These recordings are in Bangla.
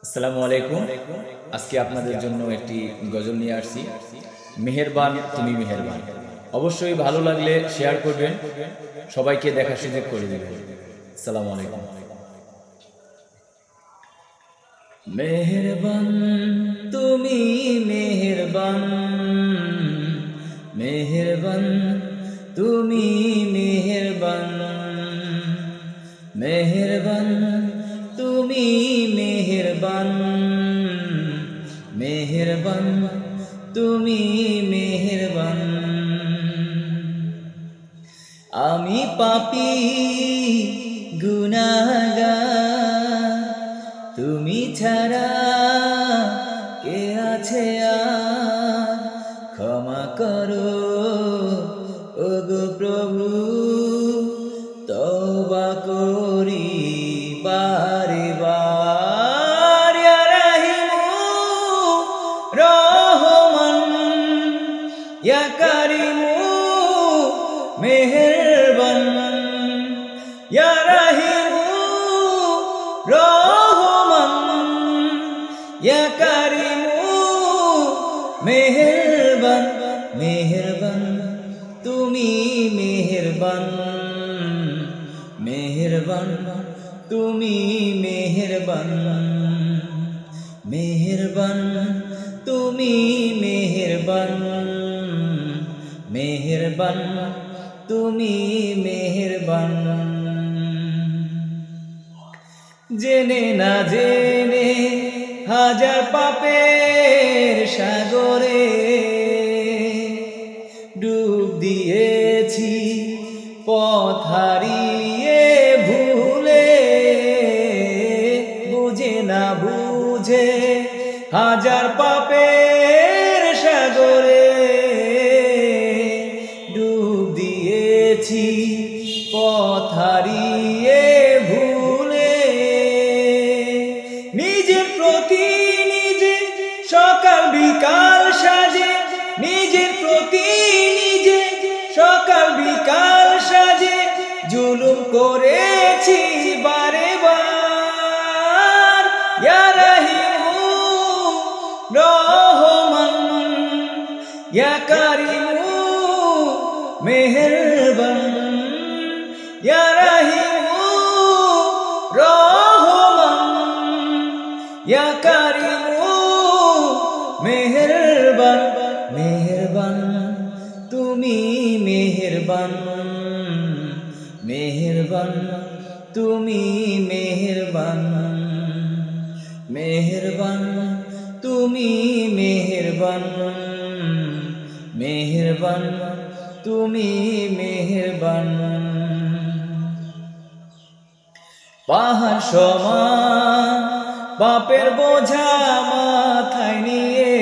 আসসালামু আলাইকুম। আজকে আপনাদের জন্য একটি গজল নিয়ে আসছি। মেহেরবান তুমি মেহেরবান। অবশ্যই ভালো লাগলে শেয়ার করবেন, সবাইকে দেখার সুযোগ করে দেবেন। আসসালামু আলাইকুম। মেহেরবান তুমি মেহেরবান, মেহেরবান তুমি মেহেরবান, মেহেরবান তুমি মেহেরবান, মেহেরবান তুমি মেহেরবান। আমি পাপী গুনাহগার, তুমি ছাড়া কে আছে আর? ক্ষমা করো ওগো প্রভু, তওবা করি বারে বার। ইয়া রাহিমু রহমান, ইয়া কারিমু মেহেরবান, ইয়া রাহিমু রহমান, ইয়া কারিমু মেহেরবান। মেহেরবান তুমি মেহেরবান, মেহেরবান তুমি মেহেরবান, মেহেরবান তুমি মেহেরবান, মেহেরবান তুমি মেহেরবান। জেনে না জেনে হাজার পাপের সাগরে ডুব দিয়েছি, পথ হারিয়ে ভুলে। বুঝে না বুঝে হাজার পাপের সাগরে ডুব দিয়েছি, পথ হারিয়ে ভুলে। নিজের প্রতি নিজে সকাল বিকাল সাজে, নিজের প্রতি নিজে সকাল বিকাল সাজে জুলুম করেছি বারে বার। ইয়া রাহিমু রহমান, ইয়া কারিমু মেহেরবান, ইয়া রাহিমু রহমান, ইয়া কারিমু মেহেরবান। মেহেরবান তুমি মেহেরবান, মেহেরবান তুমি মেহেরবান, মেহেরবান তুমি মেহেরবান, মেহেরবান তুমি মেহেরবান। পাহাড় সমান পাপের বোঝা মাথায় নিয়ে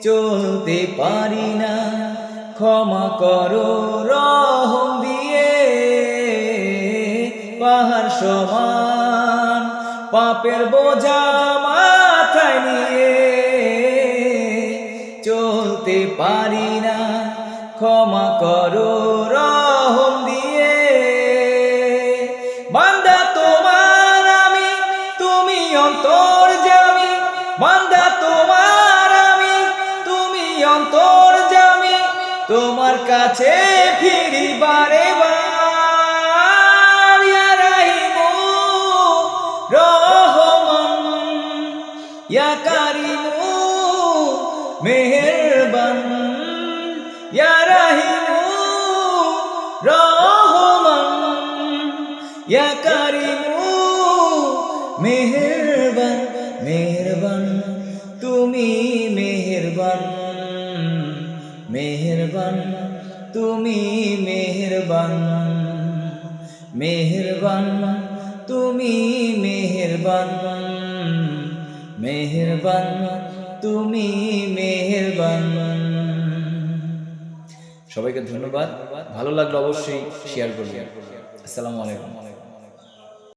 চলতে পারি না, ক্ষমা করো রহম দিয়ে। পাহাড় সমান পাপের বোঝা মাথায় নিয়ে চলতে পারি না, ক্ষমা করো রহম দিয়ে। বান্দা তোমার আমি, তুমি অন্তর্যামী। বান্দা তোমার আমি, তুমি অন্তর্যামী। তোমার কাছে ফিরি বারে বার। ইয়া রাহিমু রহমান, ইয়া কারিমু মেহেরবান, ইয়া রাহিমু রহমান, ইয়া কারিমু মেহেরবান। মেহেরবান তুমি মেহেরবান, মেহেরবান তুমি মেহেরবান, মেহেরবান তুমি মেহেরবান, মেহেরবান তুমি মেহেরবান। সবাইকে ধন্যবাদ। ভালো লাগলো অবশ্যই শেয়ার করবেন। আসসালামু আলাইকুম।